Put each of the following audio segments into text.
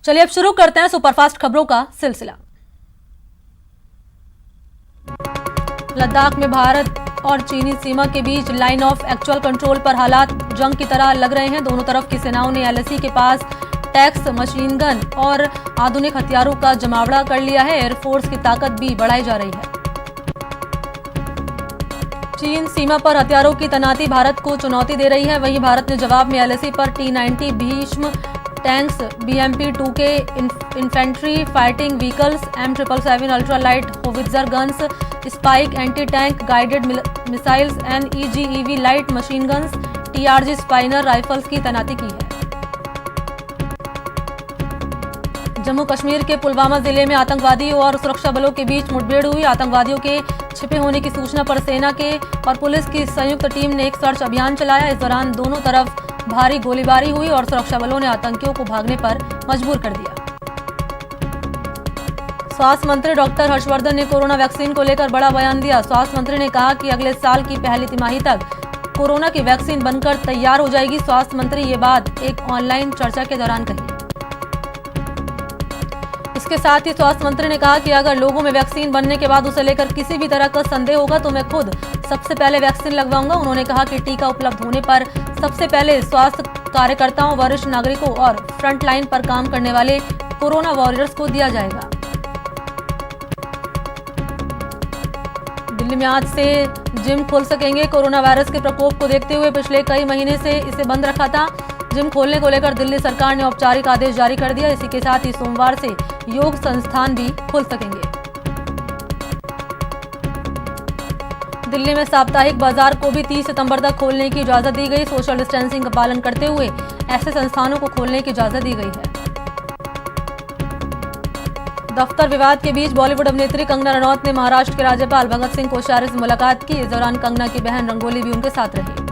चलिए अब शुरू करते हैं सुपरफास्ट खबरों का सिलसिला। लद्दाख में भारत और चीनी सीमा के बीच लाइन ऑफ एक्चुअल कंट्रोल पर हालात जंग की तरह लग रहे हैं। दोनों तरफ की सेनाओं ने एलएसी के पास टैंक्स, मशीन गन और आधुनिक हथियारों का जमावड़ा कर लिया है। एयरफोर्स की ताकत भी बढ़ाई जा रही है। चीन सीमा पर हथियारों की तैनाती भारत को चुनौती दे रही है। वहीं भारत ने जवाब में एलएसी पर T-90 Bhishma tanks, BMP-2K infantry fighting vehicles, M777 ultra light howitzer guns, spike anti tank guided missiles, NEGEV light machine guns, TRG sniper rifles की तैनाती की है। जम्मू कश्मीर के पुलवामा जिले में आतंकवादियों और सुरक्षा बलों के बीच मुठभेड़ हुई। आतंकवादियों के छिपे होने की सूचना पर सेना के और पुलिस की संयुक्त टीम ने एक सर्च अभियान चलाया। इस दौरान दोनों तरफ भारी गोलीबारी हुई और सुरक्षा बलों ने आतंकियों को भागने पर मजबूर कर दिया। स्वास्थ्य मंत्री डॉक्टर हर्षवर्धन ने कोरोना वैक्सीन को लेकर बड़ा बयान दिया। स्वास्थ्य मंत्री ने कहा कि अगले साल की पहली तिमाही तक कोरोना की वैक्सीन बनकर तैयार हो जाएगी। स्वास्थ्य मंत्री ये बात एक ऑनलाइन चर्चा के दौरान कही। इसके साथ ही स्वास्थ्य मंत्री ने कहा कि अगर लोगों में वैक्सीन बनने के बाद उसे लेकर किसी भी तरह का संदेह होगा तो मैं खुद सबसे पहले वैक्सीन लगवाऊंगा। उन्होंने कहा कि टीका उपलब्ध होने पर सबसे पहले स्वास्थ्य कार्यकर्ताओं, वरिष्ठ नागरिकों और फ्रंट लाइन पर काम करने वाले कोरोना वॉरियर्स को दिया जाएगा। दिल्ली में आज से जिम खुल सकेंगे। कोरोना वायरस के प्रकोप को देखते हुए पिछले कई महीने से इसे बंद रखा था। जिम खोलने को लेकर दिल्ली सरकार ने औपचारिक आदेश जारी कर दिया। इसी के साथ ही सोमवार से योग संस्थान भी खुल सकेंगे। दिल्ली में साप्ताहिक बाजार को भी 30 सितंबर तक खोलने की इजाजत दी गई। सोशल डिस्टेंसिंग का पालन करते हुए ऐसे संस्थानों को खोलने की इजाजत दी गई है। दफ्तर विवाद के बीच बॉलीवुड अभिनेत्री कंगना रनौत ने महाराष्ट्र के राज्यपाल भगत सिंह कोश्यारी से मुलाकात की। इस दौरान कंगना की बहन रंगोली भी उनके साथ रही।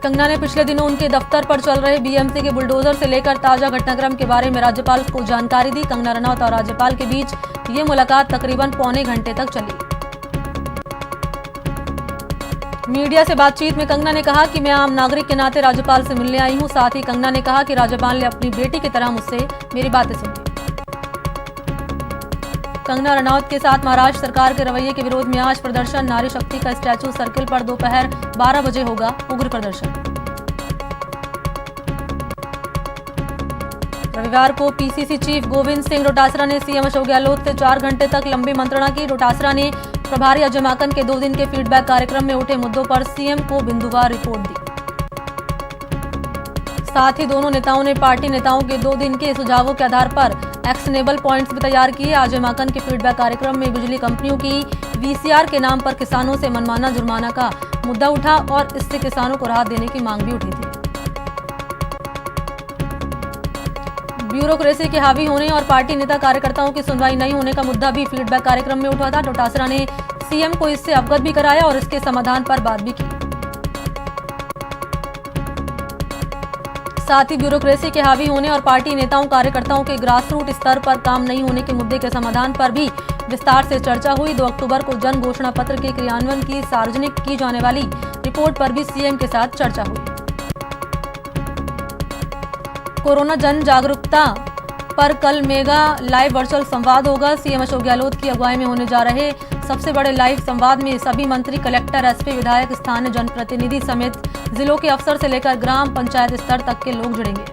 कंगना ने पिछले दिनों उनके दफ्तर पर चल रहे BMC के बुलडोजर से लेकर ताजा घटनाक्रम के बारे में राज्यपाल को जानकारी दी। कंगना रनौत और राज्यपाल के बीच ये मुलाकात तकरीबन पौने घंटे तक चली। मीडिया से बातचीत में कंगना ने कहा कि मैं आम नागरिक के नाते राज्यपाल से मिलने आई हूं। साथ ही कंगना ने कहा कि राज्यपाल ने अपनी बेटी की तरह मुझसे मेरी बातें सुनी। कंगना रनौत के साथ महाराष्ट्र सरकार के रवैये के विरोध में आज प्रदर्शन। नारी शक्ति का स्टैचू सर्किल पर दोपहर 12 बजे होगा उग्र प्रदर्शन। रविवार को PCC चीफ गोविंद सिंह डोटासरा ने CM अशोक गहलोत से 4 घंटे तक लंबी मंत्रणा की। डोटासरा ने प्रभारी अजय माकन के 2 दिन के फीडबैक कार्यक्रम में उठे मुद्दों पर CM को बिंदुवार रिपोर्ट दी। साथ ही दोनों नेताओं ने पार्टी नेताओं के 2 दिन के सुझावों के आधार पर एक्शनेबल पॉइंट्स भी तैयार किए। अजय माकन के फीडबैक कार्यक्रम में बिजली कंपनियों की VCR के नाम पर किसानों से मनमाना जुर्माना का मुद्दा उठा और इससे किसानों को राहत देने की मांग भी उठी थी। ब्यूरोक्रेसी के हावी होने और पार्टी नेता कार्यकर्ताओं की सुनवाई नहीं होने का मुद्दा भी फीडबैक कार्यक्रम में उठा था। डोटासरा ने CM को इससे अवगत भी कराया और इसके समाधान पर बात भी की। साथ ही ब्यूरोक्रेसी के हावी होने और पार्टी नेताओं कार्यकर्ताओं के ग्रासरूट स्तर पर काम नहीं होने के मुद्दे के समाधान पर भी विस्तार से चर्चा हुई। 2 अक्टूबर को जन घोषणा पत्र के क्रियान्वयन की सार्वजनिक की जाने वाली रिपोर्ट पर भी CM के साथ चर्चा हुई। कोरोना जन जागरूकता पर कल मेगा लाइव वर्चुअल संवाद होगा। CM अशोक गहलोत की अगुवाई में होने जा रहे सबसे बड़े लाइव संवाद में सभी मंत्री, कलेक्टर, SP, विधायक, स्थानीय जनप्रतिनिधि समेत जिलों के अफसर से लेकर ग्राम पंचायत स्तर तक के लोग जुड़ेंगे।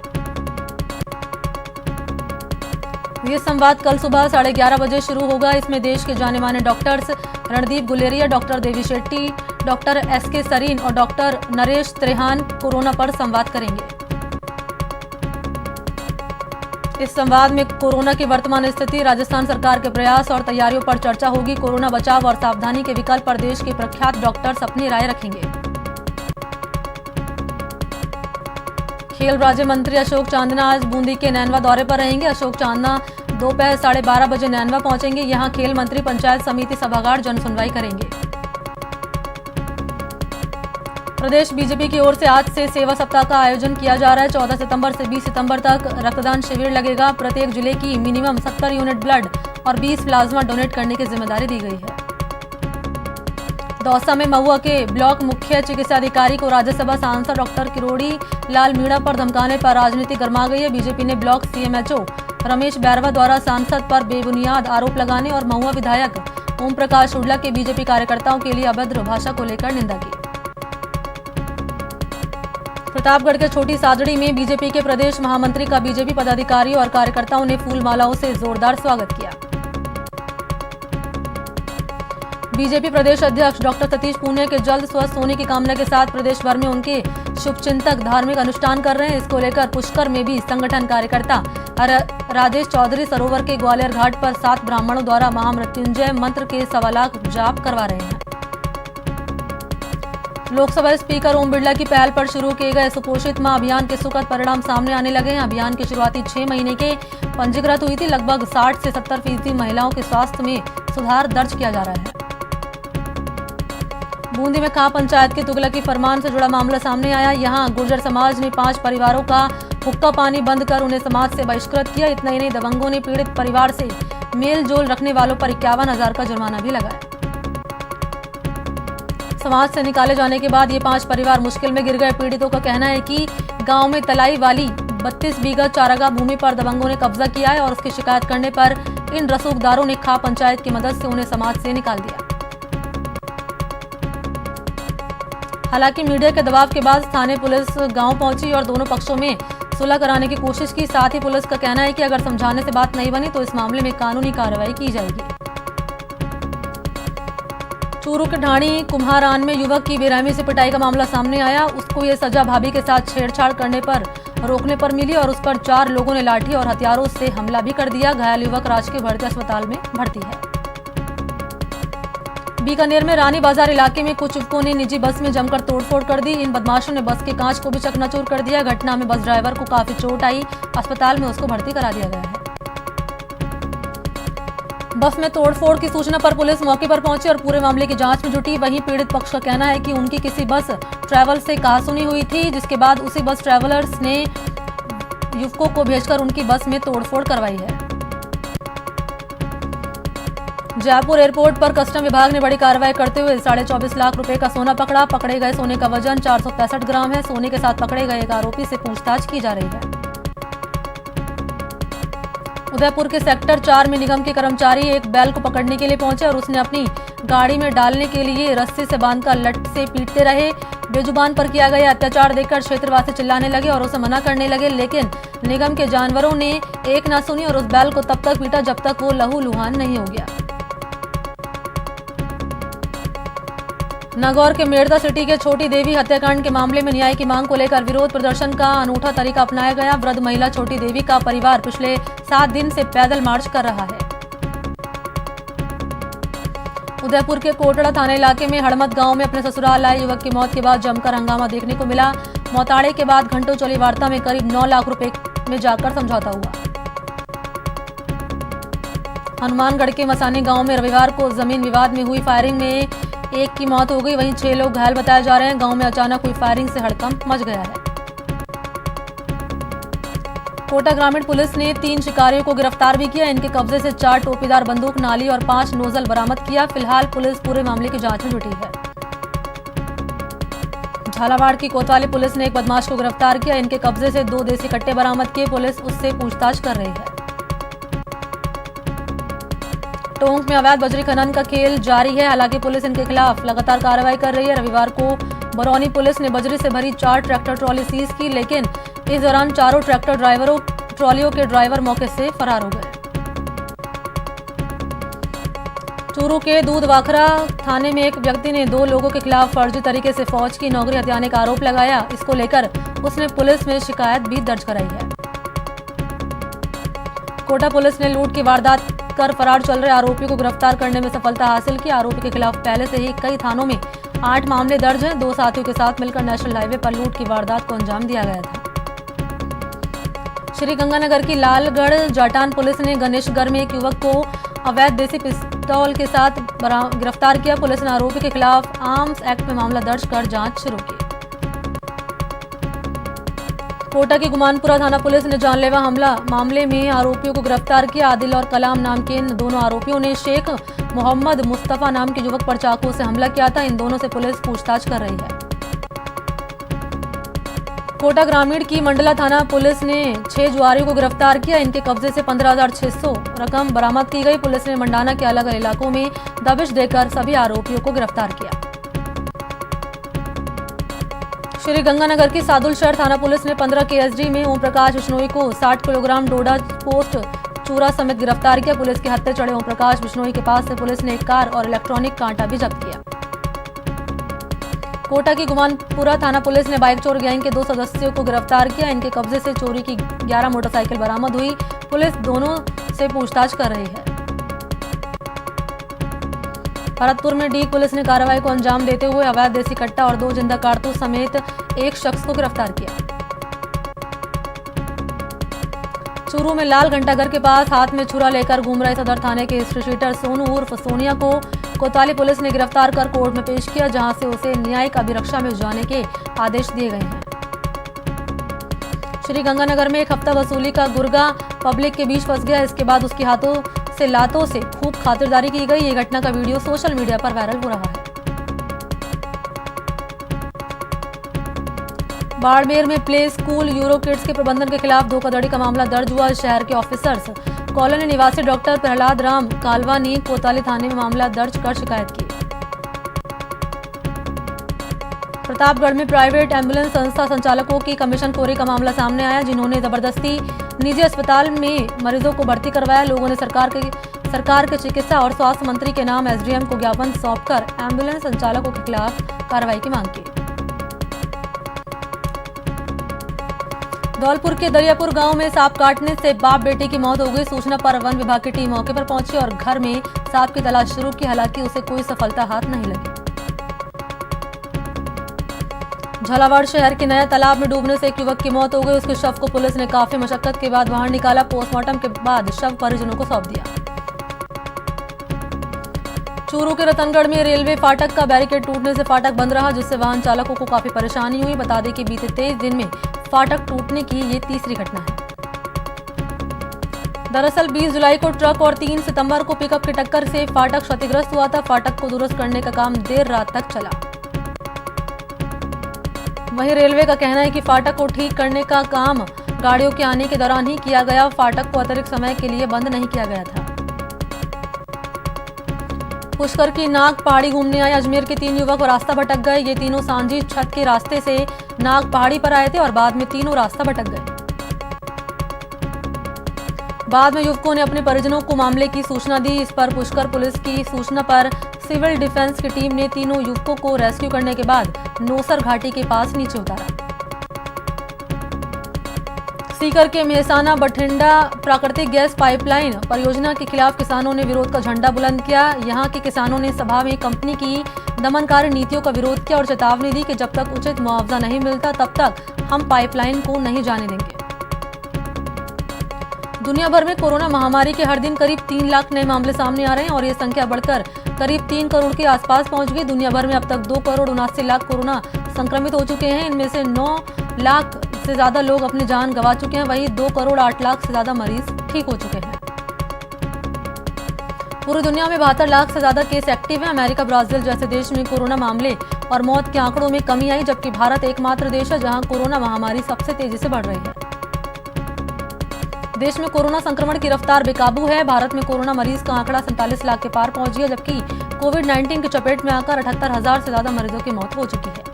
ये संवाद कल सुबह 11:30 बजे शुरू होगा। इसमें देश के जाने माने doctors Randeep Guleria, doctor Devi Shetty, doctor SK Sarin और डॉक्टर नरेश त्रेहान कोरोना पर संवाद करेंगे। इस संवाद में कोरोना की वर्तमान स्थिति, राजस्थान सरकार के प्रयास और तैयारियों पर चर्चा होगी। कोरोना बचाव और सावधानी के विकल्प पर देश के प्रख्यात डॉक्टर्स अपनी राय रखेंगे। खेल राज्य मंत्री अशोक चांदना आज बूंदी के नैनवा दौरे पर रहेंगे। अशोक चांदना दोपहर 12:30 बजे नैनवा पहुंचेंगे। यहां खेल मंत्री पंचायत समिति सभागार जन सुनवाई करेंगे। प्रदेश बीजेपी की ओर से आज से सेवा सप्ताह का आयोजन किया जा रहा है। 14 सितंबर से 20 सितंबर तक रक्तदान शिविर लगेगा। प्रत्येक जिले की मिनिमम 70 यूनिट ब्लड और 20 प्लाज्मा डोनेट करने की जिम्मेदारी दी गई है। दौसा में महुआ के ब्लॉक मुख्य चिकित्सा अधिकारी को राज्यसभा सांसद डॉक्टर किरोड़ी लाल मीणा पर धमकाने पर राजनीति गर्मा गई है। बीजेपी ने ब्लॉक सीएमएचओ रमेश बैरवा द्वारा सांसद पर बेबुनियाद आरोप लगाने और महुआ विधायक ओम प्रकाश उडला के बीजेपी कार्यकर्ताओं के लिए अभद्र भाषा को लेकर निंदा की। प्रतापगढ़ के छोटी सादड़ी में बीजेपी के प्रदेश महामंत्री का बीजेपी पदाधिकारियों और कार्यकर्ताओं ने फूल मालाओं से जोरदार स्वागत किया। बीजेपी प्रदेश अध्यक्ष डॉक्टर सतीश पूनिया के जल्द स्वस्थ होने की कामना के साथ प्रदेश भर में उनके शुभचिंतक धार्मिक अनुष्ठान कर रहे हैं। इसको लेकर पुष्कर में भी संगठन कार्यकर्ता राजेश चौधरी सरोवर के ग्वालियर घाट पर 7 ब्राह्मणों द्वारा महामृत्युंजय मंत्र के 1.25 लाख जाप करवा रहे हैं। लोकसभा स्पीकर ओम बिरला की पहल पर शुरू किए गए सुपोषित मां अभियान के सुखद परिणाम सामने आने लगे हैं। अभियान की शुरुआती 6 महीने के पंजीकृत हुई थी। लगभग 60 से 70% महिलाओं के स्वास्थ्य में सुधार दर्ज किया जा रहा है। बूंदी में खां पंचायत के तुगलकी फरमान से जुड़ा मामला सामने आया। यहां गुर्जर समाज ने 5 परिवारों का हुक्का पानी बंद कर उन्हें समाज से बहिष्कृत किया। इतना ही नहीं, दबंगों ने पीड़ित परिवार से मेल जोल रखने वालों पर 51,000 का जुर्माना भी लगाया। समाज से निकाले जाने के बाद ये 5 परिवार मुश्किल में गिर गए। पीड़ितों का कहना है कि गांव में तलाई वाली 32 बीघा चारागाह भूमि पर दबंगों ने कब्जा किया है और उसकी शिकायत करने पर इन रसूखदारों ने खां पंचायत की मदद से उन्हें समाज से निकाल दिया। हालांकि मीडिया के दबाव के बाद स्थानीय पुलिस गांव पहुंची और दोनों पक्षों में सुलह कराने की कोशिश की। साथ ही पुलिस का कहना है कि अगर समझाने से बात नहीं बनी तो इस मामले में कानूनी कार्रवाई की जाएगी। चूरू के ढाणी कुम्हारान में युवक की बेरहमी से पिटाई का मामला सामने आया। उसको ये सजा भाभी के साथ छेड़छाड़ करने पर रोकने पर मिली और उस पर 4 लोगों ने लाठी और हथियारों से हमला भी कर दिया। घायल युवक राजकीय भर्ती अस्पताल में भर्ती है। बीकानेर में रानी बाजार इलाके में कुछ युवकों ने निजी बस में जमकर तोड़फोड़ कर दी। इन बदमाशों ने बस के कांच को भी चकनाचूर कर दिया। घटना में बस ड्राइवर को काफी चोट आई। अस्पताल में उसको भर्ती करा दिया गया है। बस में तोड़फोड़ की सूचना पर पुलिस मौके पर पहुंची और पूरे मामले की जांच में जुटी। वहीं पीड़ित पक्ष का कहना है कि उनकी किसी बस ट्रैवल से कहासुनी हुई थी, जिसके बाद उसी बस ट्रैवलर्स ने युवकों को भेजकर उनकी बस में तोड़फोड़ करवाई है। जयपुर एयरपोर्ट पर कस्टम विभाग ने बड़ी कार्रवाई करते हुए 24.5 लाख रुपए का सोना पकड़ा। पकड़े गए सोने का वजन 465 ग्राम है। सोने के साथ पकड़े गए एक आरोपी से पूछताछ की जा रही है। उदयपुर के सेक्टर 4 में निगम के कर्मचारी एक बैल को पकड़ने के लिए पहुंचे और उसने अपनी गाड़ी में डालने के लिए रस्सी से बांधकर लठ से पीटते रहे। बेजुबान पर किया गया अत्याचार देखकर क्षेत्रवासी चिल्लाने लगे और उसे मना करने लगे, लेकिन निगम के जानवरों ने एक ना सुनी और उस बैल को तब तक पीटा जब तक वो लहूलुहान नहीं हो गया। नागौर के मेड़ता सिटी के छोटी देवी हत्याकांड के मामले में न्याय की मांग को लेकर विरोध प्रदर्शन का अनूठा तरीका अपनाया गया। वृद्ध महिला छोटी देवी का परिवार पिछले 7 दिन से पैदल मार्च कर रहा है। उदयपुर के कोटड़ा थाना इलाके में हड़मत गांव में अपने ससुराल आए युवक की मौत के बाद जमकर हंगामा देखने को मिला। मौताड़े के बाद घंटों चली वार्ता में करीब 9 लाख रुपए में जाकर समझौता हुआ। हनुमानगढ़ के मसानी गांव में रविवार को जमीन विवाद में हुई फायरिंग में एक की मौत हो गई, वहीं 6 लोग घायल बताए जा रहे हैं। गांव में अचानक हुई फायरिंग से हड़कंप मच गया है। कोटा ग्रामीण पुलिस ने 3 शिकारियों को गिरफ्तार भी किया। इनके कब्जे से 4 टोपीदार बंदूक, नाली और 5 नोजल बरामद किया। फिलहाल पुलिस पूरे मामले की जांच में जुटी है। झालावाड़ की कोतवाली पुलिस ने एक बदमाश को गिरफ्तार किया। इनके कब्जे से 2 देसी कट्टे बरामद किए। पुलिस उससे पूछताछ कर रही है। टोंक में अवैध बजरी खनन का खेल जारी है। हालांकि पुलिस इनके खिलाफ लगातार कार्रवाई कर रही है। रविवार को बरौनी पुलिस ने बजरी से भरी 4 ट्रैक्टर ट्रॉली सीज की, लेकिन इस दौरान चारों ट्रैक्टर ट्रॉलियों के ड्राइवर मौके से फरार हो गए। चूरू के दूधवाखरा थाने में एक व्यक्ति ने 2 लोगों के खिलाफ फर्जी तरीके से फौज की नौकरी हथियाने का आरोप लगाया। इसको लेकर उसने पुलिस में शिकायत भी दर्ज कराई है। कोटा पुलिस ने लूट की वारदात कर फरार चल रहे आरोपी को गिरफ्तार करने में सफलता हासिल की। आरोपी के खिलाफ पहले से ही कई थानों में 8 मामले दर्ज हैं। 2 साथियों के साथ मिलकर नेशनल हाईवे पर लूट की वारदात को अंजाम दिया गया था। श्रीगंगानगर की लालगढ़ जाटान पुलिस ने गणेशगढ़ में एक युवक को अवैध देसी पिस्तौल के साथ गिरफ्तार किया। पुलिस ने आरोपी के खिलाफ आर्म्स एक्ट में मामला दर्ज कर जांच शुरू की। कोटा की गुमानपुरा थाना पुलिस ने जानलेवा हमला मामले में आरोपियों को गिरफ्तार किया। आदिल और कलाम नाम के इन दोनों आरोपियों ने शेख मोहम्मद मुस्तफा नाम के युवक पर चाकू से हमला किया था। इन दोनों से पुलिस पूछताछ कर रही है। कोटा ग्रामीण की मंडला थाना पुलिस ने 6 जुआरियों को गिरफ्तार किया। इनके कब्जे से 15,600 रकम बरामद की गई। पुलिस ने मंडाना के अलग अलग इलाकों में दबिश देकर सभी आरोपियों को गिरफ्तार किया। श्री गंगानगर की सादुलशहर थाना पुलिस ने 15 के एसडी में ओम प्रकाश बिश्नोई को 60 किलोग्राम डोडा पोस्ट चूरा समेत गिरफ्तार किया। पुलिस के हत्थे चढ़े ओम प्रकाश बिश्नोई के पास से पुलिस ने एक कार और इलेक्ट्रॉनिक कांटा भी जब्त किया। कोटा की गुमानपुरा थाना पुलिस ने बाइक चोर गैंग के 2 सदस्यों को गिरफ्तार किया। इनके कब्जे से चोरी की 11 मोटरसाइकिल बरामद हुई। पुलिस दोनों से पूछताछ कर रही है। भरतपुर में डी पुलिस ने कार्रवाई को अंजाम देते हुए अवैध देसी कट्टा और 2 जिंदा कारतूस समेत एक शख्स को गिरफ्तार किया। चूरू में लाल घंटाघर के पास हाथ में छुरा लेकर घूम रहे सदर थाने के स्ट्रीटर सोनू उर्फ सोनिया को कोतवाली पुलिस ने गिरफ्तार कर कोर्ट में पेश किया, जहां से उसे न्यायिक अभिरक्षा में जाने के आदेश दिए गए हैं। श्री गंगानगर में एक हफ्ता वसूली का गुर्गा पब्लिक के बीच फंस गया। इसके बाद उसके हाथों से लातों से खूब खातिरदारी की गई। ये घटना का वीडियो सोशल मीडिया पर वायरल हो रहा है। बाड़मेर में प्ले स्कूल यूरो किड्स के प्रबंधन के खिलाफ धोखाधड़ी का मामला दर्ज हुआ। शहर के ऑफिसर्स कॉलोनी निवासी डॉक्टर प्रहलाद राम कालवा ने कोतवाली थाने में मामला दर्ज कर शिकायत की। प्रतापगढ़ में प्राइवेट एम्बुलेंस संस्था संचालकों की कमीशनखोरी का मामला सामने आया, जिन्होंने जबरदस्ती निजी अस्पताल में मरीजों को भर्ती करवाया। लोगों ने सरकार के चिकित्सा और स्वास्थ्य मंत्री के नाम एसडीएम को ज्ञापन सौंपकर एम्बुलेंस संचालकों के खिलाफ कार्रवाई की मांग की। धौलपुर के दरियापुर गांव में सांप काटने से बाप बेटे की मौत हो गई। सूचना पर वन विभाग की टीम मौके पर पहुंची और घर में सांप की तलाश शुरू की, हालांकि उसे कोई सफलता हाथ नहीं लगी। झालावाड़ शहर के नया तालाब में डूबने से एक युवक की मौत हो गई। उसके शव को पुलिस ने काफी मशक्कत के बाद बाहर निकाला। पोस्टमार्टम के बाद शव परिजनों को सौंप दिया। चूरू के रतनगढ़ में रेलवे फाटक का बैरिकेड टूटने से फाटक बंद रहा, जिससे वाहन चालकों को काफी परेशानी हुई। बता दें कि बीते 23 दिन में फाटक टूटने की ये तीसरी घटना है। दरअसल 20 जुलाई को ट्रक और 3 सितंबर को पिकअप की टक्कर से फाटक क्षतिग्रस्त हुआ था। फाटक को दुरुस्त करने का काम देर रात तक चला। वहीं रेलवे का कहना है कि फाटक को ठीक करने का काम गाड़ियों के आने के दौरान ही किया गया। फाटक को अतिरिक्त समय के लिए बंद नहीं किया गया था। पुष्कर की नाग पहाड़ी घूमने आए अजमेर के 3 युवक रास्ता भटक गए। ये तीनों सांझी छत के रास्ते से नाग पहाड़ी पर आए थे और बाद में तीनों रास्ता भटक गए। बाद में युवकों ने अपने परिजनों को मामले की सूचना दी। इस पर पुष्कर पुलिस की सूचना पर सिविल डिफेंस की टीम ने तीनों युवकों को रेस्क्यू करने के बाद नोसर घाटी के पास नीचे उतारा। सीकर के मेहसाना बठिंडा प्राकृतिक गैस पाइपलाइन परियोजना के खिलाफ किसानों ने विरोध का झंडा बुलंद किया। यहां के किसानों ने सभा में कंपनी की दमनकारी नीतियों का विरोध किया और चेतावनी दी कि जब तक उचित मुआवजा नहीं मिलता तब तक हम पाइपलाइन को नहीं जाने देंगे। दुनिया भर में कोरोना महामारी के हर दिन करीब 3 लाख नए मामले सामने आ रहे हैं और ये संख्या बढ़कर करीब 3 करोड़ के आसपास पहुंच गई। दुनिया भर में अब तक 2 करोड़ 79 लाख कोरोना संक्रमित हो चुके हैं। इनमें से 9 लाख से ज्यादा लोग अपनी जान गंवा चुके हैं। वहीं 2 करोड़ 8 लाख से ज्यादा मरीज ठीक हो चुके हैं। पूरी दुनिया में 72 लाख से ज्यादा केस एक्टिव हैं। अमेरिका, ब्राजील जैसे देश में कोरोना मामले और मौत के आंकड़ों में कमी आई, जबकि भारत एकमात्र देश है जहां कोरोना महामारी सबसे तेजी से बढ़ रही है। देश में कोरोना संक्रमण की रफ्तार बेकाबू है। भारत में कोरोना मरीज का आंकड़ा 47 लाख के पार पहुंच गया, जबकि कोविड-19 की चपेट में आकर 78,000 से ज्यादा मरीजों की मौत हो चुकी है।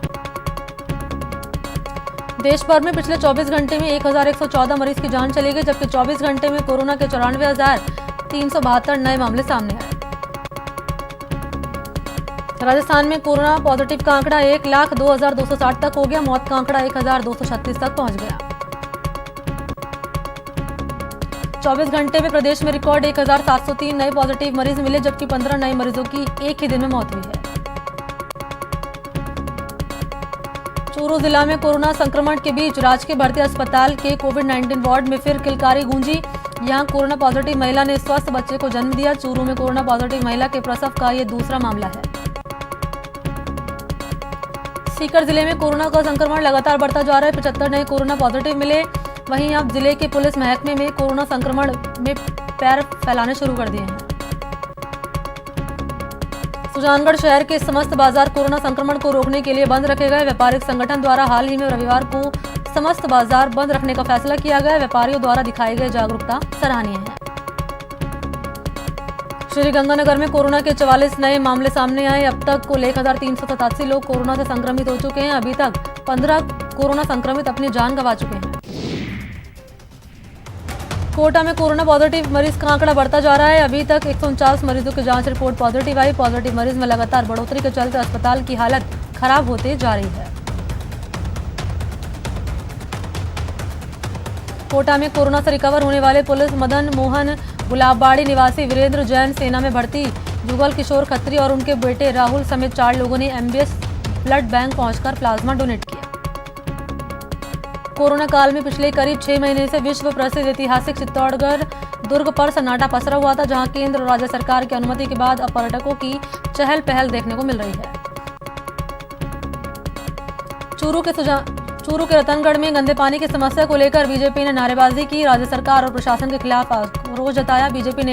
देश भर में पिछले 24 घंटे में 1114 मरीज की जान चली गई, जबकि 24 घंटे में कोरोना के 94,372 नए मामले सामने आए। राजस्थान में कोरोना पॉजिटिव का आंकड़ा 1,02,260 तक हो गया। मौत का आंकड़ा 1,236 तक पहुंच गया। 24 घंटे में प्रदेश में रिकॉर्ड 1,703 नए पॉजिटिव मरीज मिले, जबकि 15 नए मरीजों की एक ही दिन में मौत हुई है। चूरू जिला में कोरोना संक्रमण के बीच राजकीय भर्ती अस्पताल के कोविड-19 वार्ड में फिर किलकारी गूंजी। यहां कोरोना पॉजिटिव महिला ने स्वस्थ बच्चे को जन्म दिया। चूरू में कोरोना पॉजिटिव महिला के प्रसव का ये दूसरा मामला है। सीकर जिले में कोरोना का संक्रमण लगातार बढ़ता जा रहा है। 75 नए कोरोना पॉजिटिव मिले। वहीं अब जिले के पुलिस महकमे में कोरोना संक्रमण में पैर फैलाने शुरू कर दिए हैं। सुजानगढ़ शहर के समस्त बाजार कोरोना संक्रमण को रोकने के लिए बंद रखे गए। व्यापारिक संगठन द्वारा हाल ही में रविवार को समस्त बाजार बंद रखने का फैसला किया गया। व्यापारियों द्वारा दिखाई गई जागरूकता सराहनीय है। श्रीगंगानगर में कोरोना के 44 नए मामले सामने आए। अब तक कुल 1387 लोग कोरोना से संक्रमित हो चुके हैं। अभी तक 15 कोरोना संक्रमित अपनी जान गंवा चुके हैं। कोटा में कोरोना पॉजिटिव मरीज का आंकड़ा बढ़ता जा रहा है। अभी तक 149 मरीजों की जांच रिपोर्ट पॉजिटिव आई। पॉजिटिव मरीज में लगातार बढ़ोतरी के चलते अस्पताल की हालत खराब होते जा रही है। कोटा में कोरोना से रिकवर होने वाले पुलिस मदन मोहन गुलाबबाड़ी निवासी वीरेंद्र जैन सेना में भर्ती जुगल किशोर खत्री और उनके बेटे राहुल समेत 4 लोगों ने एमबीएस ब्लड बैंक पहुंचकर प्लाज्मा डोनेट किया। कोरोना काल में पिछले करीब 6 महीने से विश्व प्रसिद्ध ऐतिहासिक चित्तौड़गढ़ दुर्ग पर सन्नाटा पसरा हुआ था, जहां केंद्र और राज्य सरकार की अनुमति के बाद अब पर्यटकों की चहल पहल देखने को मिल रही है। चूरू के रतनगढ़ में गंदे पानी की समस्या को लेकर बीजेपी ने नारेबाजी की। राज्य सरकार और प्रशासन के खिलाफ आक्रोश जताया। बीजेपी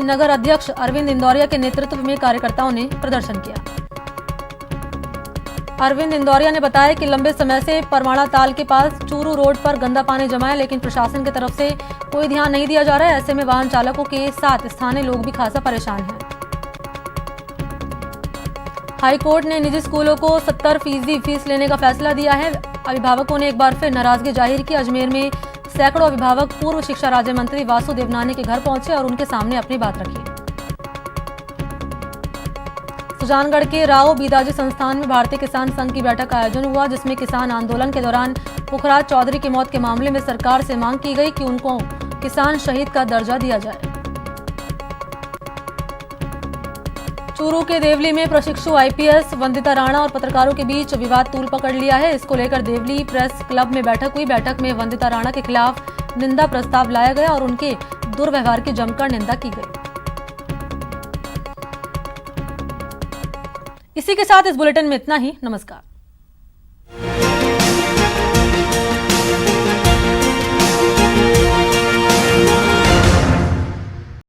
नगर अध्यक्ष अरविंद इंदौरिया के नेतृत्व में कार्यकर्ताओं ने प्रदर्शन किया। अरविंद इंदौरिया ने बताया कि लंबे समय से परवाड़ा ताल के पास चूरू रोड पर गंदा पानी जमा है, लेकिन प्रशासन की तरफ से कोई ध्यान नहीं दिया जा रहा है। ऐसे में वाहन चालकों के साथ स्थानीय लोग भी खासा परेशान हैं। हाईकोर्ट ने निजी स्कूलों को 70% फीस लेने का फैसला दिया है। अभिभावकों ने एक बार फिर नाराजगी जाहिर की। अजमेर में सैकड़ों अभिभावक पूर्व शिक्षा राज्य मंत्री वासु देवनानी के घर पहुंचे और उनके सामने अपनी बात रखी। सुजानगढ़ के राव बीदाजी संस्थान में भारतीय किसान संघ की बैठक का आयोजन हुआ, जिसमें किसान आंदोलन के दौरान पुखराज चौधरी की मौत के मामले में सरकार से मांग की गई कि उनको किसान शहीद का दर्जा दिया जाए। चूरू के देवली में प्रशिक्षु आईपीएस वंदिता राणा और पत्रकारों के बीच विवाद तूल पकड़ लिया है। इसको लेकर देवली प्रेस क्लब में बैठक हुई। बैठक में वंदिता राणा के खिलाफ निंदा प्रस्ताव लाया गया और उनके दुर्व्यवहार की जमकर निंदा की गई। इसी के साथ इस बुलेटिन में इतना ही। नमस्कार।